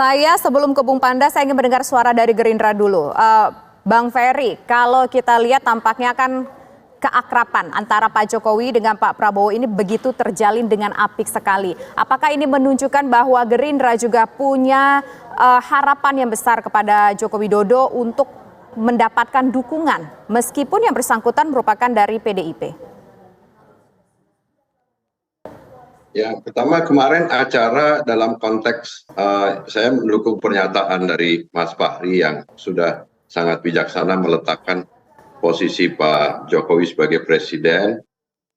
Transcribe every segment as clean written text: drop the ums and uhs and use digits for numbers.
Saya sebelum ke Bung Panda, saya ingin mendengar suara dari Gerindra dulu. Bang Ferry, kalau kita lihat tampaknya kan keakraban antara Pak Jokowi dengan Pak Prabowo ini begitu terjalin dengan apik sekali. Apakah ini menunjukkan bahwa Gerindra juga punya harapan yang besar kepada Joko Widodo untuk mendapatkan dukungan meskipun yang bersangkutan merupakan dari PDIP? Ya, pertama kemarin acara dalam konteks saya mendukung pernyataan dari Mas Fahri yang sudah sangat bijaksana meletakkan posisi Pak Jokowi sebagai presiden.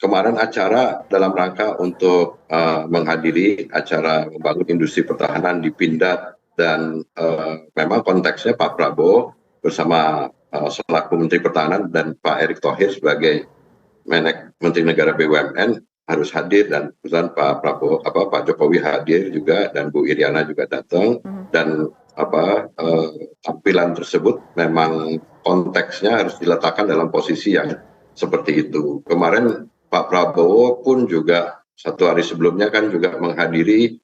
Kemarin acara dalam rangka untuk menghadiri acara membangun industri pertahanan di Pindad dan memang konteksnya Pak Prabowo bersama selaku Menteri Pertahanan dan Pak Erick Thohir sebagai Menteri Negara BUMN harus hadir, dan kebetulan Pak Jokowi hadir juga dan Bu Iriana juga datang, dan tampilan tersebut memang konteksnya harus diletakkan dalam posisi yang seperti itu. Kemarin Pak Prabowo pun juga satu hari sebelumnya kan juga menghadiri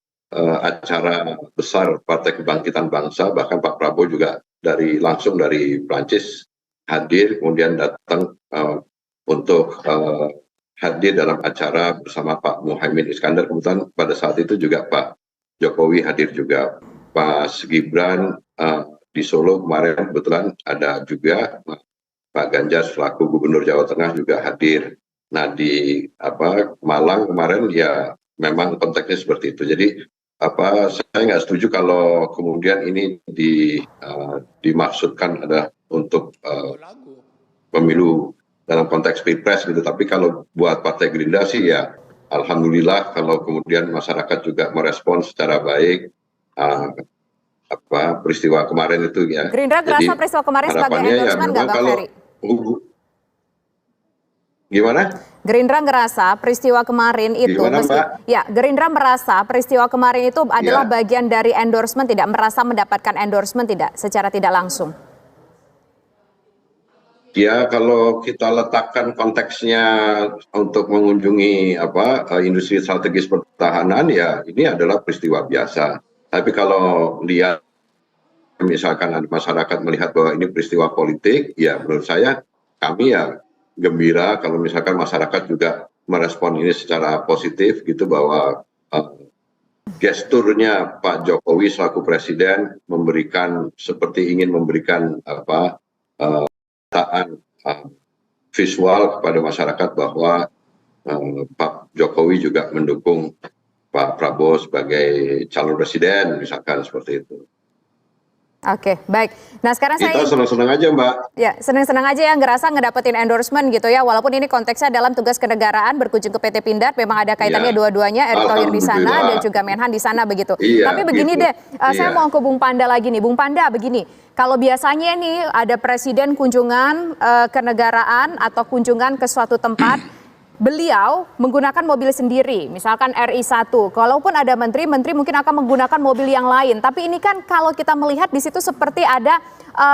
acara besar Partai Kebangkitan Bangsa, bahkan Pak Prabowo juga langsung dari Prancis hadir, kemudian datang untuk hadir dalam acara bersama Pak Muhaimin Iskandar. Kebetulan pada saat itu juga Pak Jokowi hadir juga. Pak Gibran di Solo kemarin kebetulan ada juga, Pak Ganjar selaku Gubernur Jawa Tengah juga hadir. Nah di Malang kemarin ya memang konteksnya seperti itu. Jadi saya nggak setuju kalau kemudian ini dimaksudkan adalah untuk pemilu dalam konteks pilpres gitu. Tapi kalau buat Partai Gerindra sih ya alhamdulillah kalau kemudian masyarakat juga merespon secara baik peristiwa kemarin itu ya. Gerindra ngerasa peristiwa kemarin sebagai endorsement nggak, Bang Ferry? Gimana? Gerindra ngerasa peristiwa kemarin itu, Gerindra merasa peristiwa kemarin itu adalah bagian dari endorsement, tidak merasa mendapatkan endorsement tidak secara tidak langsung? Ya, kalau kita letakkan konteksnya untuk mengunjungi industri strategis pertahanan, ya ini adalah peristiwa biasa. Tapi kalau lihat misalkan masyarakat melihat bahwa ini peristiwa politik, ya menurut saya kami ya gembira kalau misalkan masyarakat juga merespon ini secara positif gitu, bahwa gesturnya Pak Jokowi selaku presiden memberikan seperti ingin memberikan visual kepada masyarakat bahwa Pak Jokowi juga mendukung Pak Prabowo sebagai calon presiden, misalkan seperti itu. Oke, baik. Nah sekarang kita senang-senang aja, Mbak. Ya, senang-senang aja ya, ngerasa ngedapetin endorsement gitu ya, walaupun ini konteksnya dalam tugas kenegaraan berkunjung ke PT Pindad, memang ada kaitannya dua-duanya, Erick Thohir di sana dan juga Menhan di sana begitu. Tapi begini deh, saya mau ke Bung Panda lagi nih. Bung Panda, begini, kalau biasanya nih ada presiden kunjungan kenegaraan atau kunjungan ke suatu tempat, beliau menggunakan mobil sendiri, misalkan RI1. Kalaupun ada menteri mungkin akan menggunakan mobil yang lain. Tapi ini kan kalau kita melihat di situ seperti ada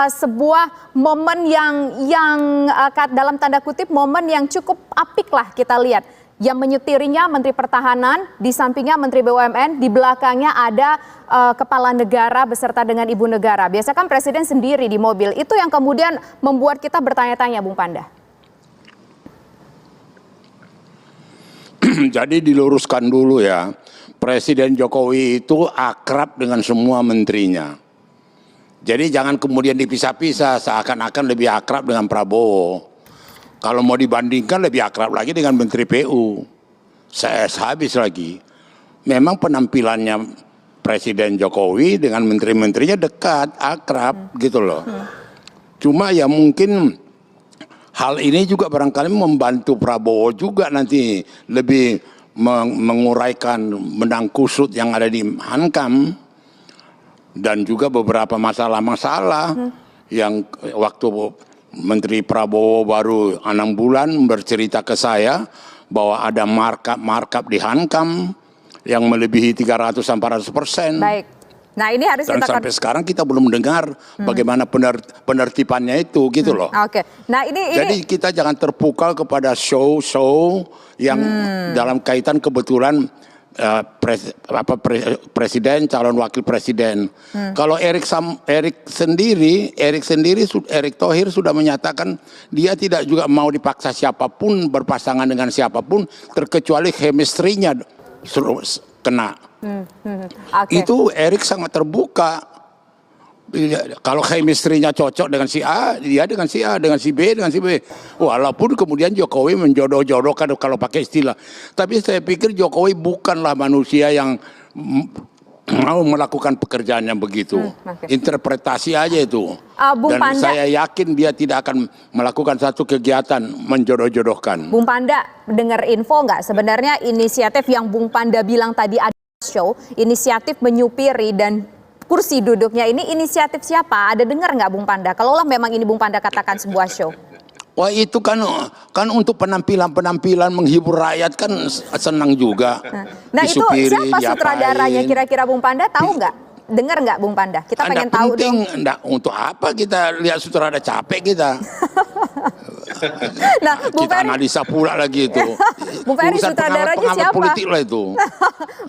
sebuah momen yang dalam tanda kutip momen yang cukup apik lah kita lihat. Yang menyetirinya Menteri Pertahanan, di sampingnya Menteri BUMN, di belakangnya ada kepala negara beserta dengan ibu negara. Biasa kan presiden sendiri di mobil. Itu yang kemudian membuat kita bertanya-tanya, Bung Panda. Jadi diluruskan dulu ya, Presiden Jokowi itu akrab dengan semua menterinya. Jadi jangan kemudian dipisah-pisah seakan-akan lebih akrab dengan Prabowo. Kalau mau dibandingkan lebih akrab lagi dengan Menteri PU. Habis lagi. Memang penampilannya Presiden Jokowi dengan menteri-menterinya dekat, akrab gitu loh. Cuma ya mungkin hal ini juga barangkali membantu Prabowo juga nanti lebih menguraikan benang kusut yang ada di Hankam, dan juga beberapa masalah-masalah yang waktu Menteri Prabowo baru 6 bulan bercerita ke saya bahwa ada markup di Hankam yang melebihi 300-400%. Baik. Nah ini harus dan sampai sekarang kita belum mendengar bagaimana penertibannya itu gitu loh. Oke. Nah jadi kita jangan terpukau kepada show yang dalam kaitan kebetulan presiden, calon wakil presiden. Kalau Erick Thohir sudah menyatakan dia tidak juga mau dipaksa siapapun berpasangan dengan siapapun terkecuali chemistry-nya kena. Okay. Itu Erick sangat terbuka. Kalau chemistry-nya cocok dengan si A, dia dengan si A, dengan si B, dengan si B. Walaupun kemudian Jokowi menjodoh-jodohkan kalau pakai istilah. Tapi saya pikir Jokowi bukanlah manusia yang mau melakukan pekerjaan yang begitu. Okay. Interpretasi aja itu. Dan Panda, saya yakin dia tidak akan melakukan satu kegiatan menjodoh-jodohkan. Bung Panda, dengar info nggak? Sebenarnya inisiatif yang Bung Panda bilang tadi ada show, inisiatif menyupiri dan kursi duduknya ini inisiatif siapa? Ada dengar nggak Bung Panda? Kalaulah memang ini Bung Panda katakan sebuah show. Wah itu kan untuk penampilan menghibur rakyat kan senang juga. Nah itu siapa sutradaranya kira-kira Bung Panda tahu nggak? Dengar nggak Bung Panda? Kita pengen tahu dong. Enggak, untuk apa kita lihat sutradara capek kita? Nah, Bung kita Ferry, analisa pula lagi itu. Bung Ferry sutradaranya siapa? Politik lah itu.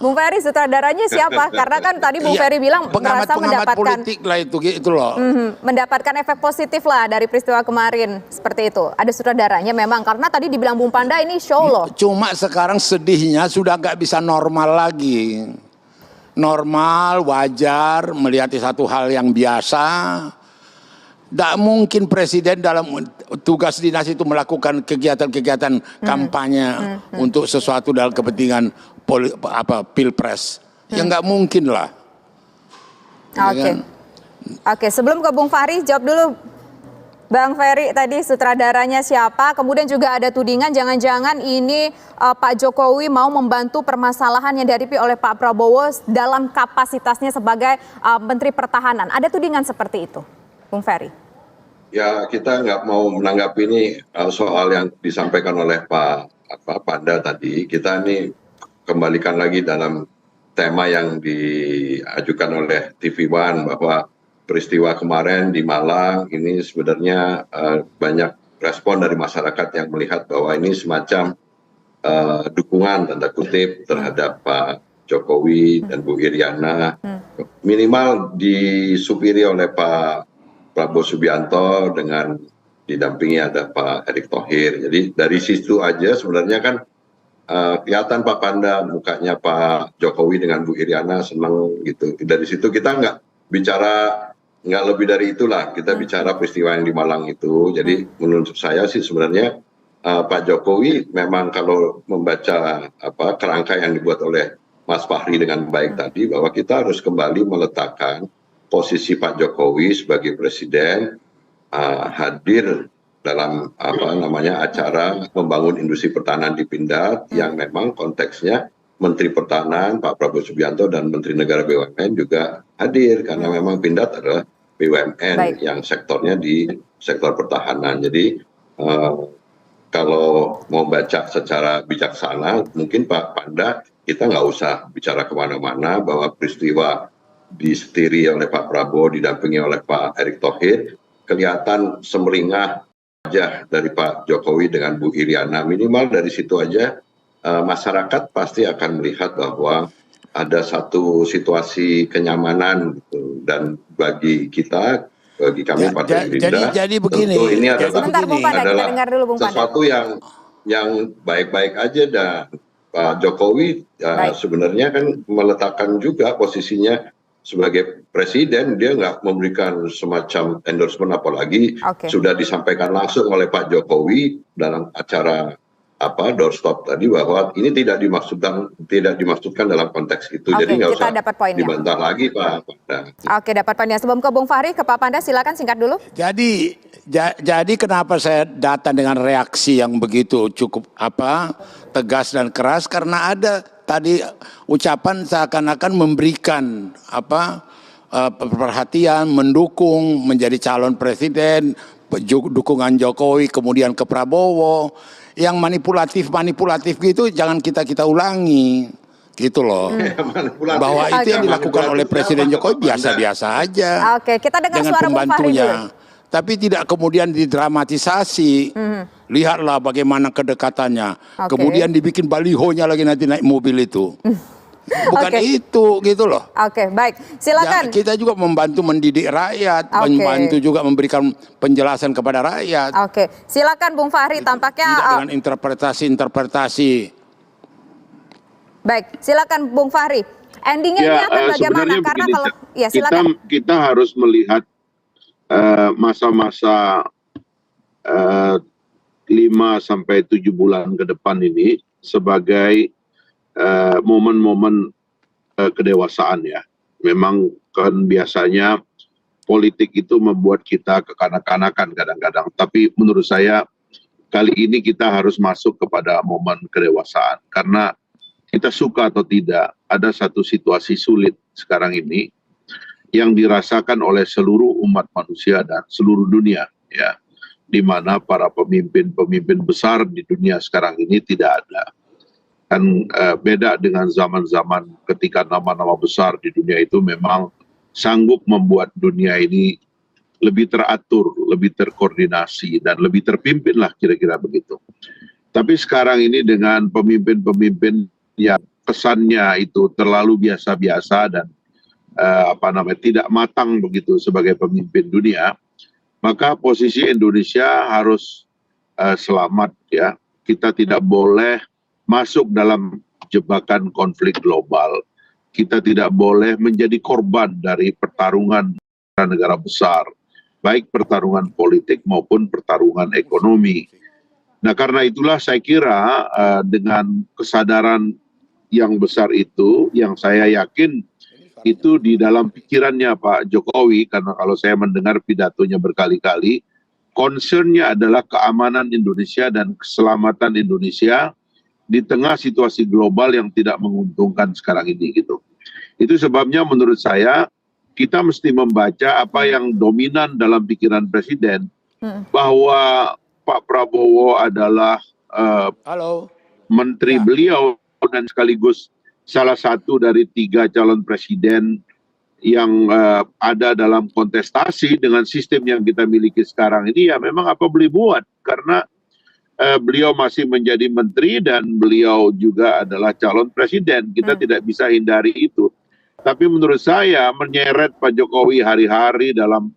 Bung Ferry sutradaranya siapa? Karena kan tadi Bung Ferry bilang merasa mendapatkan politik lah itu loh. Mendapatkan efek positif lah dari peristiwa kemarin seperti itu. Ada sutradaranya memang karena tadi dibilang Bung Panda ini show loh. Cuma sekarang sedihnya sudah nggak bisa normal lagi. Normal, wajar, melihat satu hal yang biasa. Tidak mungkin presiden dalam tugas dinas itu melakukan kegiatan-kegiatan kampanye untuk sesuatu dalam kepentingan pilpres. Ya nggak mungkin lah. Oke. Oke, sebelum ke Bung Fahri, jawab dulu Bang Ferry tadi sutradaranya siapa? Kemudian juga ada tudingan jangan-jangan ini Pak Jokowi mau membantu permasalahan yang dihadapi oleh Pak Prabowo dalam kapasitasnya sebagai Menteri Pertahanan. Ada tudingan seperti itu, Bung Ferry? Ya kita nggak mau menanggapi ini soal yang disampaikan oleh Pak Panda tadi. Kita ini kembalikan lagi dalam tema yang diajukan oleh TV One bahwa peristiwa kemarin di Malang ini sebenarnya banyak respon dari masyarakat yang melihat bahwa ini semacam dukungan tanda kutip terhadap Pak Jokowi dan Bu Iriana, minimal disupiri oleh Pak Prabowo Subianto dengan didampingi ada Pak Erick Thohir. Jadi dari situ aja sebenarnya kan kelihatan Pak Panda mukanya Pak Jokowi dengan Bu Iriana senang gitu. Dari situ kita nggak lebih dari itulah, kita bicara peristiwa yang di Malang itu. Jadi menurut saya sih sebenarnya Pak Jokowi memang kalau membaca kerangka yang dibuat oleh Mas Fahri dengan baik tadi, bahwa kita harus kembali meletakkan posisi Pak Jokowi sebagai presiden hadir dalam acara membangun industri pertahanan di Pindad yang memang konteksnya Menteri Pertahanan Pak Prabowo Subianto dan Menteri Negara BUMN juga hadir karena memang Pindad adalah BUMN yang sektornya di sektor pertahanan. Jadi kalau mau baca secara bijaksana, mungkin Pak Panda kita nggak usah bicara kemana-mana bahwa peristiwa disetiri oleh Pak Prabowo didampingi oleh Pak Erick Thohir kelihatan semeringah aja dari Pak Jokowi dengan Bu Iriana. Minimal dari situ aja masyarakat pasti akan melihat bahwa ada satu situasi kenyamanan gitu. Dan bagi kita, bagi kami Partai Gerindra, jadi begini, tentu ini adalah dulu, sesuatu yang baik-baik aja. Dan Pak Jokowi sebenarnya kan meletakkan juga posisinya sebagai presiden, dia nggak memberikan semacam endorsement, apalagi sudah disampaikan langsung oleh Pak Jokowi dalam acara doorstop tadi bahwa ini tidak dimaksudkan dalam konteks itu. Jadi nggak usah dibantah lagi Pak Panda. Oke, dapat poinnya. Sebelum ke Bung Fahri, ke Pak Panda silakan singkat dulu. Jadi kenapa saya datang dengan reaksi yang begitu cukup tegas dan keras, karena ada tadi ucapan seakan-akan memberikan perhatian, mendukung menjadi calon presiden, dukungan Jokowi kemudian ke Prabowo. Yang manipulatif gitu jangan kita ulangi gitu loh. Bahwa itu yang dilakukan oleh Presiden Jokowi biasa-biasa aja. Oke, kita dengar dengan suara pembantunya. Bung Fahri dulu. Tapi tidak kemudian didramatisasi. Lihatlah bagaimana kedekatannya. Kemudian dibikin balihonya lagi nanti naik mobil itu. Bukan Oke. itu gitu loh. Oke, baik. Silakan. Ya, kita juga membantu mendidik rakyat, Oke. membantu juga memberikan penjelasan kepada rakyat. Oke, silakan Bung Fahri. Tampaknya Tidak dengan interpretasi-interpretasi. baik. Silakan Bung Fahri. Endingnya ini akan bagaimana? Sebenarnya Karena begini, kalau ya silakan. kita harus melihat masa-masa 5 sampai 7 bulan ke depan ini sebagai momen-momen kedewasaan ya. Memang kan biasanya politik itu membuat kita kekanak-kanakan kadang-kadang. Tapi menurut saya kali ini kita harus masuk kepada momen kedewasaan. Karena kita suka atau tidak, ada satu situasi sulit sekarang ini yang dirasakan oleh seluruh umat manusia dan seluruh dunia, ya, di mana para pemimpin-pemimpin besar di dunia sekarang ini tidak ada. Kan beda dengan zaman-zaman ketika nama-nama besar di dunia itu memang sanggup membuat dunia ini lebih teratur, lebih terkoordinasi, dan lebih terpimpin lah kira-kira begitu. Tapi sekarang ini dengan pemimpin-pemimpin yang kesannya itu terlalu biasa-biasa dan tidak matang begitu sebagai pemimpin dunia, maka posisi Indonesia harus selamat ya. Kita tidak boleh masuk dalam jebakan konflik global. Kita tidak boleh menjadi korban dari pertarungan negara besar, baik pertarungan politik maupun pertarungan ekonomi. Nah, karena itulah saya kira dengan kesadaran yang besar itu, yang saya yakin itu di dalam pikirannya Pak Jokowi, karena kalau saya mendengar pidatonya berkali-kali, concernnya adalah keamanan Indonesia dan keselamatan Indonesia di tengah situasi global yang tidak menguntungkan sekarang ini gitu. Itu sebabnya menurut saya kita mesti membaca apa yang dominan dalam pikiran Presiden, bahwa Pak Prabowo adalah menteri beliau dan sekaligus salah satu dari 3 calon presiden yang ada dalam kontestasi dengan sistem yang kita miliki sekarang ini, ya memang apa boleh buat, karena beliau masih menjadi menteri dan beliau juga adalah calon presiden. Kita tidak bisa hindari itu. Tapi menurut saya menyeret Pak Jokowi hari-hari dalam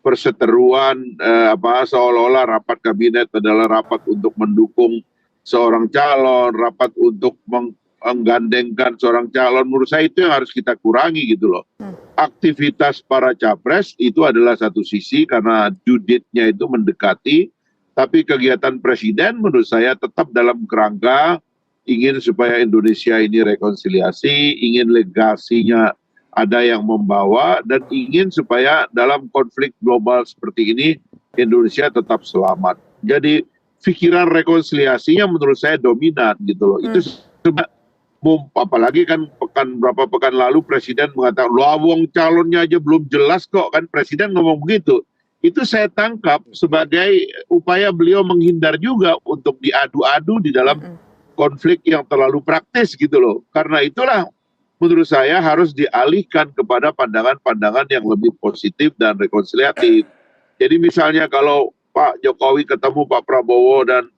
perseteruan seolah-olah rapat kabinet adalah rapat untuk mendukung seorang calon, rapat untuk menggandengkan seorang calon. Menurut saya itu yang harus kita kurangi gitu loh. Aktivitas para capres itu adalah satu sisi karena due date-nya itu mendekati. Tapi kegiatan Presiden menurut saya tetap dalam kerangka ingin supaya Indonesia ini rekonsiliasi, ingin legasinya ada yang membawa, dan ingin supaya dalam konflik global seperti ini Indonesia tetap selamat. Jadi pikiran rekonsiliasinya menurut saya dominan gitu loh. Itu apalagi kan beberapa pekan lalu Presiden mengatakan, wong calonnya aja belum jelas kok, kan Presiden ngomong begitu. Itu saya tangkap sebagai upaya beliau menghindar juga untuk diadu-adu di dalam konflik yang terlalu praktis gitu loh. Karena itulah menurut saya harus dialihkan kepada pandangan-pandangan yang lebih positif dan rekonsiliatif. Jadi misalnya kalau Pak Jokowi ketemu Pak Prabowo dan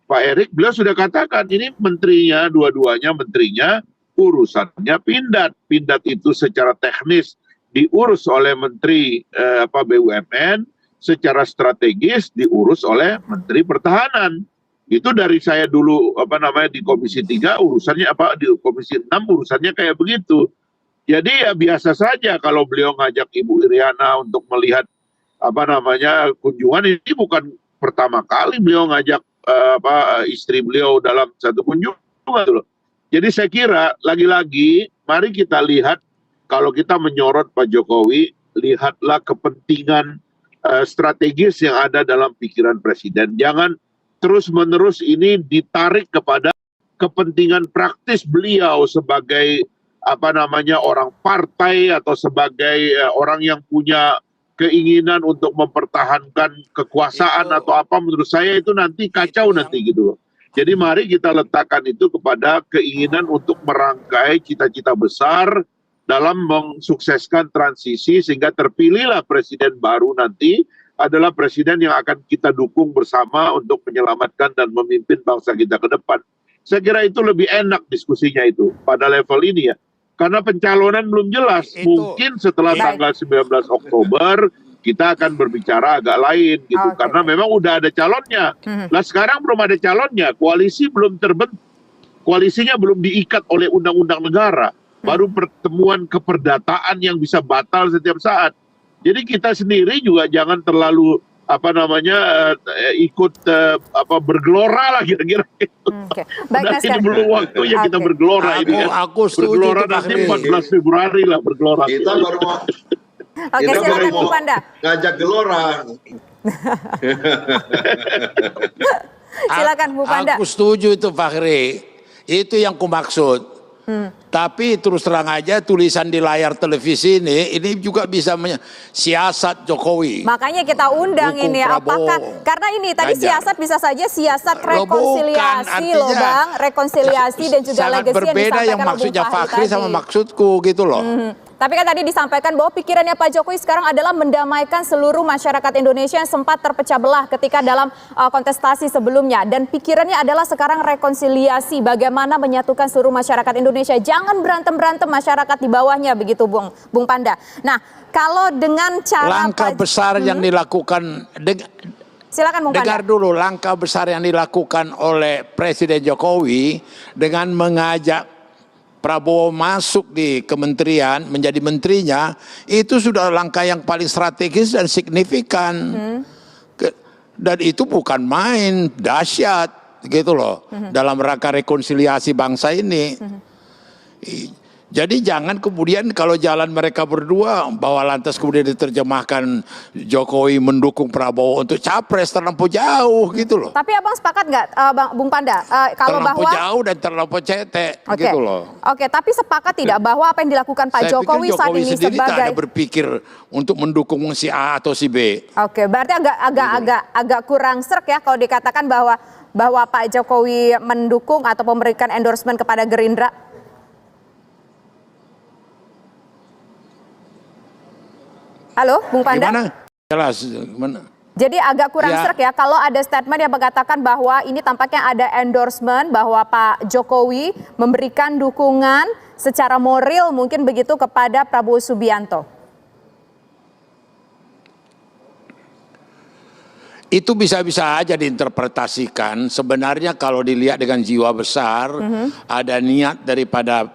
Pak Erik, beliau sudah katakan ini menterinya, dua-duanya menterinya urusannya Pindad. Pindad itu secara teknis diurus oleh Menteri BUMN, secara strategis diurus oleh Menteri Pertahanan. Itu dari saya dulu di Komisi 3 urusannya di Komisi 6 urusannya kayak begitu. Jadi ya biasa saja kalau beliau ngajak Ibu Iriana untuk melihat kunjungan. Ini bukan pertama kali beliau ngajak istri beliau dalam satu kunjungan. Jadi saya kira lagi-lagi mari kita lihat. Kalau kita menyorot Pak Jokowi, lihatlah kepentingan strategis yang ada dalam pikiran Presiden. Jangan terus-menerus ini ditarik kepada kepentingan praktis beliau sebagai orang partai atau sebagai orang yang punya keinginan untuk mempertahankan kekuasaan atau apa. Menurut saya itu nanti kacau nanti gitu loh. Jadi mari kita letakkan itu kepada keinginan untuk merangkai cita-cita besar dalam mensukseskan transisi sehingga terpilihlah presiden baru nanti adalah presiden yang akan kita dukung bersama untuk menyelamatkan dan memimpin bangsa kita ke depan. Saya kira itu lebih enak diskusinya itu pada level ini ya. Karena pencalonan belum jelas. Mungkin setelah tanggal 19 Oktober kita akan berbicara agak lain gitu. Karena memang udah ada calonnya. Nah sekarang belum ada calonnya. Koalisi belum terbentuk. Koalisinya belum diikat oleh undang-undang negara. Baru pertemuan keperdataan yang bisa batal setiap saat. Jadi kita sendiri juga jangan terlalu ikut bergelora lah kira-kira gitu. Baik, ini belum waktunya kita bergelora ini kan. Aku setuju bergelora nanti 14 Februari lah bergelora. Kita baru mau silakan Bung Panda. Ngajak gelora. Silakan Bung Panda. Aku setuju itu Fakhri. Itu yang kumaksud. Tapi terus terang aja tulisan di layar televisi ini juga bisa siasat Jokowi. Makanya kita undang Dukung ini Prabowo, apakah karena ini tadi Ganjar. siasat bisa saja siasat Loh, rekonsiliasi bukan, loh Bang, rekonsiliasi dan juga sangat legasi yang berbeda disampaikan yang maksudnya oleh Bung Fakhri sama tadi. maksudku gitu loh. Tapi kan tadi disampaikan bahwa pikirannya Pak Jokowi sekarang adalah mendamaikan seluruh masyarakat Indonesia yang sempat terpecah belah ketika dalam kontestasi sebelumnya. Dan pikirannya adalah sekarang rekonsiliasi, bagaimana menyatukan seluruh masyarakat Indonesia. Jangan berantem-berantem masyarakat di bawahnya begitu Bung Panda. Nah kalau dengan cara Langkah besar yang dilakukan, silakan Bung Panda. dengar dulu, langkah besar yang dilakukan oleh Presiden Jokowi dengan mengajak Prabowo masuk di kementerian, menjadi menterinya, itu sudah langkah yang paling strategis dan signifikan. Dan itu bukan main, dahsyat gitu loh, dalam rangka rekonsiliasi bangsa ini. Jadi jangan kemudian kalau jalan mereka berdua bahwa lantas kemudian diterjemahkan Jokowi mendukung Prabowo untuk capres terlampau jauh gitu loh. Tapi abang sepakat nggak, Bung Panda, kalau terlampau bahwa jauh dan terlampau cetek gitu loh. Oke, tapi sepakat tidak bahwa apa yang dilakukan Pak Jokowi saat ini sendiri tak sebagai ada berpikir untuk mendukung si A atau si B. Oke, berarti agak kurang serk ya kalau dikatakan bahwa Pak Jokowi mendukung atau memberikan endorsement kepada Gerindra. Halo, Bung Panda? Gimana? Jelas. Gimana? Jadi agak kurang serk ya kalau ada statement yang mengatakan bahwa ini tampaknya ada endorsement bahwa Pak Jokowi memberikan dukungan secara moral mungkin begitu kepada Prabowo Subianto. Itu bisa-bisa aja diinterpretasikan. Sebenarnya kalau dilihat dengan jiwa besar, ada niat daripada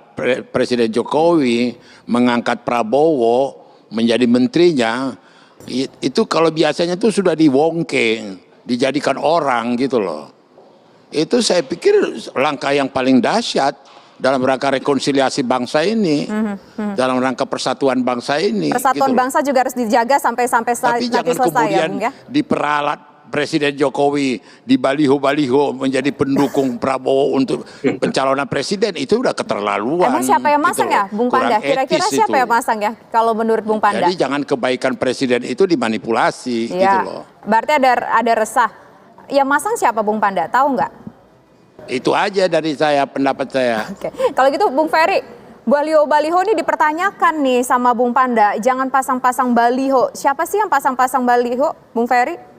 Presiden Jokowi mengangkat Prabowo menjadi menterinya. Itu kalau biasanya itu sudah diwongke, dijadikan orang gitu loh. Itu saya pikir langkah yang paling dahsyat dalam rangka rekonsiliasi bangsa ini, dalam rangka persatuan bangsa ini. Persatuan gitu bangsa juga harus dijaga sampai Tapi nanti jangan selesai kemudian ya Bung ya. diperalat Presiden Jokowi di baliho-baliho menjadi pendukung Prabowo untuk pencalonan presiden, itu udah keterlaluan. Emang siapa yang masang gitu ya Bung Panda? Kurang Kira-kira etis siapa itu. yang masang ya kalau menurut Bung Panda? Jadi jangan kebaikan presiden itu dimanipulasi gitu loh. Berarti ada resah. Yang masang siapa Bung Panda? Tahu nggak? Itu aja dari saya, pendapat saya. Oke. Kalau gitu Bung Ferry, baliho-baliho ini dipertanyakan nih sama Bung Panda. Jangan pasang-pasang baliho. Siapa sih yang pasang-pasang baliho, Bung Ferry?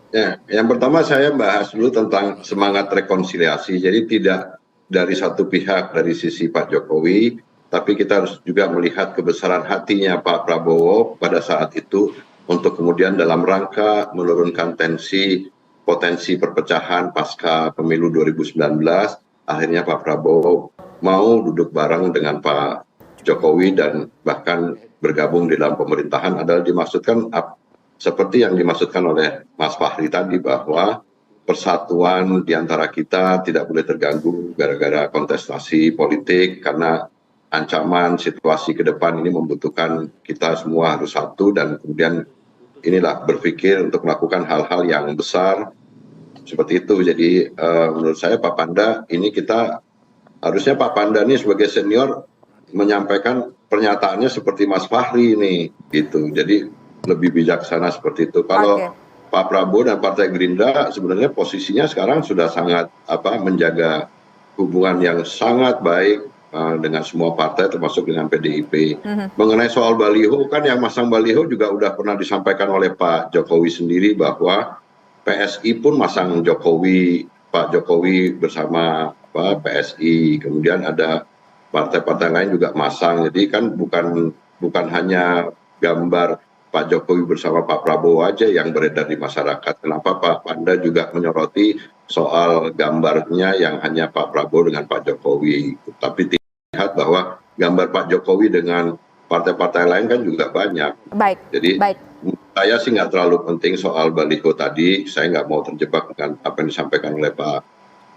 Ya, yang pertama saya bahas dulu tentang semangat rekonsiliasi. Jadi tidak dari satu pihak dari sisi Pak Jokowi, tapi kita harus juga melihat kebesaran hatinya Pak Prabowo pada saat itu untuk kemudian dalam rangka menurunkan potensi perpecahan pasca pemilu 2019, akhirnya Pak Prabowo mau duduk bareng dengan Pak Jokowi dan bahkan bergabung di dalam pemerintahan adalah dimaksudkan seperti yang dimaksudkan oleh Mas Fakhri tadi, bahwa persatuan di antara kita tidak boleh terganggu gara-gara kontestasi politik, karena ancaman situasi ke depan ini membutuhkan kita semua harus satu, dan kemudian inilah berpikir untuk melakukan hal-hal yang besar seperti itu. Jadi menurut saya Pak Panda, ini kita harusnya Pak Panda ini sebagai senior menyampaikan pernyataannya seperti Mas Fakhri ini gitu. Jadi lebih bijaksana seperti itu. Kalau Pak Prabowo dan Partai Gerindra sebenarnya posisinya sekarang sudah sangat menjaga hubungan yang sangat baik dengan semua partai termasuk dengan PDIP. Mengenai soal baliho, kan yang masang baliho juga udah pernah disampaikan oleh Pak Jokowi sendiri bahwa PSI pun masang Jokowi, Pak Jokowi bersama PSI, kemudian ada partai-partai lain juga masang. Jadi kan bukan hanya gambar Pak Jokowi bersama Pak Prabowo aja yang beredar di masyarakat. Kenapa Pak Panda juga menyoroti soal gambarnya yang hanya Pak Prabowo dengan Pak Jokowi. Tapi lihat bahwa gambar Pak Jokowi dengan partai-partai lain kan juga banyak. Baik. Jadi baik. saya sih nggak terlalu penting soal baliho tadi. Saya nggak mau terjebak dengan apa yang disampaikan oleh Pak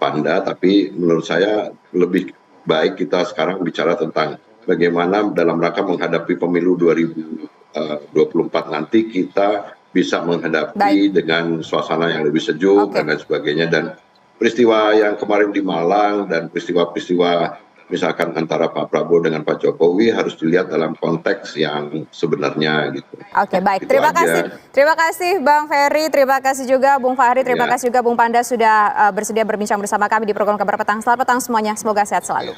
Panda. Tapi menurut saya lebih baik kita sekarang bicara tentang bagaimana dalam rangka menghadapi pemilu 2024 nanti kita bisa menghadapi dengan suasana yang lebih sejuk dan lain sebagainya. Dan peristiwa yang kemarin di Malang dan peristiwa-peristiwa misalkan antara Pak Prabowo dengan Pak Jokowi harus dilihat dalam konteks yang sebenarnya gitu. Oke, baik. Gitu Terima kasih Bang Ferry, terima kasih juga Bung Fahri, terima kasih juga Bung Panda sudah bersedia berbincang bersama kami di program Kabar Petang. Selamat petang semuanya, semoga sehat selalu.